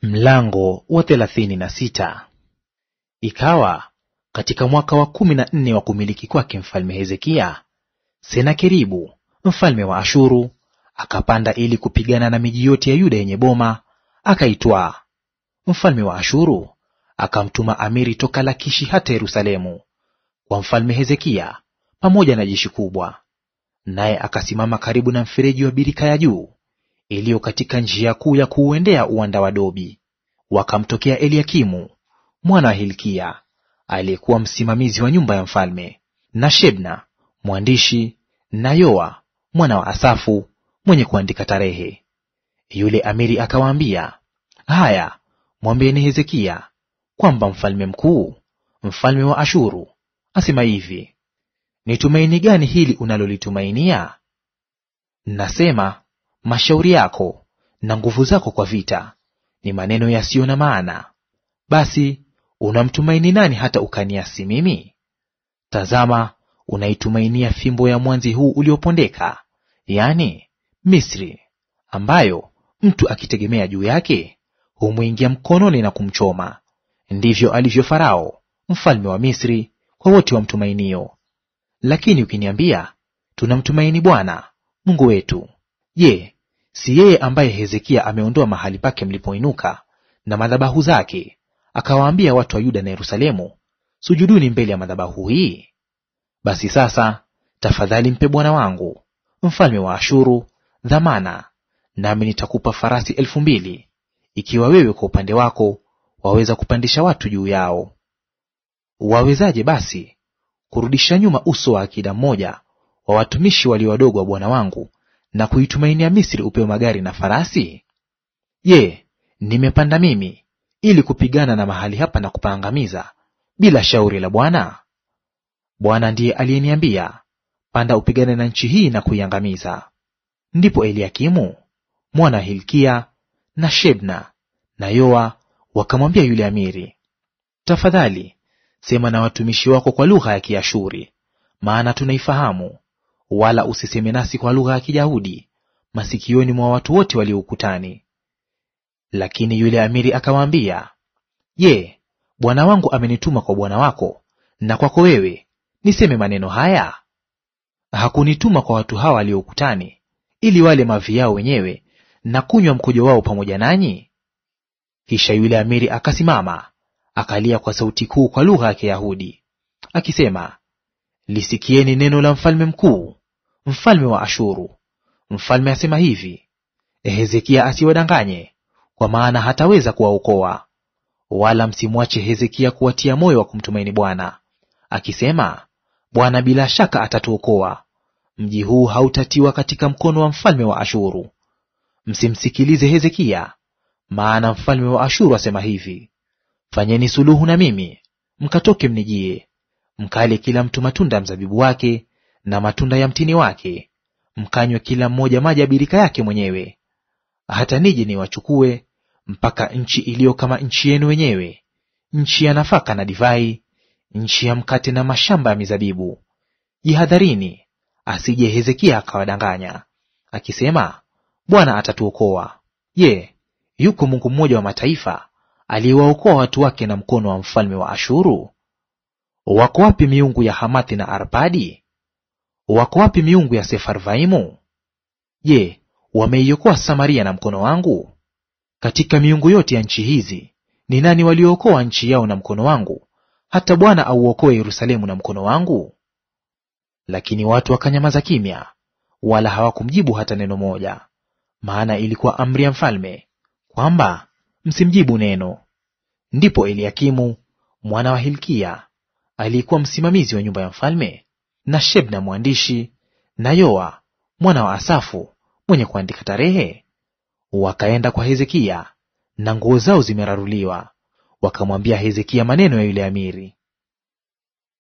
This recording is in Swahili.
Mlango wa 36. Ikawa katika mwaka wa 14 wa kumiliki kwake mfalme Hezekia, Senakeribu mfalme wa Ashuru akapanda ili kupigana na miji yote ya Yuda yenye boma, akaitwaa. Mfalme wa Ashuru akamtuma amiri toka Lakishi hata Yerusalemu kwa mfalme Hezekia pamoja na jeshi kubwa. Naye akasimama karibu na mfereji wa birika ya juu iliyo katika njia kuu ya kuuendea uwanda wa Dobi. Wakamtokea Eliakimu mwana wa Hilkia aliyekuwa msimamizi wa nyumba ya mfalme, na Shebna mwandishi, na Yoa mwana wa Asafu mwenye kuandika tarehe. Yule amiri akawaambia, haya, mwambieni Hezekia kwamba mfalme mkuu, mfalme wa Ashuru, asema hivi: ni tumaini gani hili unalolitumainia? Nasema mashauri yako na nguvu zako kwa vita ni maneno yasiyo na maana. Basi unamtumaini nani hata ukaniasi mimi? Tazama, unaitumainia fimbo ya mwanzi huu uliopondeka, yani Misri, ambayo mtu akitegemea juu yake humwingia mkononi na kumchoma. Ndivyo alivyo Farao mfalme wa Misri kwa wote wamtumainio. Lakini ukiniambia, tunamtumaini Bwana Mungu wetu, je, si yeye ambaye Hezekia ameondoa mahali pake mlipoinuka na madhabahu zake, akawaambia watu wa Yuda na Yerusalemu, sujuduni mbele ya madhabahu hii? Basi sasa tafadhali mpe bwana wangu mfalme wa Ashuru dhamana, nami nitakupa farasi 2,000, ikiwa wewe kwa upande wako waweza kupandisha watu juu yao. Wawezaje basi kurudisha nyuma uso wa akida mmoja wa watumishi walio wadogo wa bwana wangu, na kuitumainia Misri upewe magari na farasi? Je, nimepanda mimi ili kupigana na mahali hapa na kupaangamiza bila shauri la Bwana? Bwana ndiye aliyeniambia, panda upigane na nchi hii na kuiangamiza. Ndipo Eliakimu mwana wa Hilkia na Shebna na Yoa wakamwambia yule amiri, tafadhali sema na watumishi wako kwa lugha ya Kiashuri, maana tunaifahamu, wala usiseme nasi kwa lugha ya Kiyahudi masikioni mwa watu wote walio ukutani. Lakini yule amiri akawaambia, je, bwana wangu amenituma kwa bwana wako na kwako wewe niseme maneno haya? Hakunituma kwa watu hawa walio ukutani ili wale mavi yao wenyewe na kunywa mkojo wao pamoja nanyi? Kisha yule amiri akasimama akalia kwa sauti kuu kwa lugha ya Kiyahudi akisema, lisikieni neno la mfalme mkuu, mfalme wa Ashuru. Mfalme asema hivi, Hezekia asiwadanganye, kwa maana hataweza kuwaokoa. Wala msimwache Hezekia kuwatia moyo wa kumtumaini Bwana, akisema, Bwana bila shaka atatuokoa. Mji huu hautatiwa katika mkono wa mfalme wa Ashuru. Msimsikilize Hezekia, maana mfalme wa Ashuru asema hivi, fanyeni suluhu na mimi, mkatoke mnijie, mkale kila mtu matunda ya mzabibu wake na matunda ya mtini wake, mkanywe kila mmoja maji ya birika yake mwenyewe, hata nije niwachukue mpaka nchi iliyo kama nchi yenu wenyewe, nchi ya nafaka na divai, nchi ya mkate na mashamba ya mizabibu. Jihadharini asije Hezekia akawadanganya akisema, Bwana atatuokoa. Je, yuko Mungu mmoja wa mataifa aliyewaokoa watu wake na mkono wa mfalme wa Ashuru? Wako wapi miungu ya Hamathi na Arpadi? Wako wapi miungu ya Sefarvaimu? Je, wameiokoa Samaria na mkono wangu? Katika miungu yote ya nchi hizi ni nani waliookoa nchi yao na mkono wangu, hata Bwana auokoe Yerusalemu na mkono wangu? Lakini watu wakanyamaza kimya, wala hawakumjibu hata neno moja, maana ilikuwa amri ya mfalme kwamba msimjibu neno. Ndipo Eliakimu mwana wa Hilkia aliyekuwa msimamizi wa nyumba ya mfalme, na Shebna mwandishi, na Yoa mwana wa Asafu mwenye kuandika tarehe, wakaenda kwa Hezekia na nguo zao zimeraruliwa, wakamwambia Hezekia maneno ya yule amiri.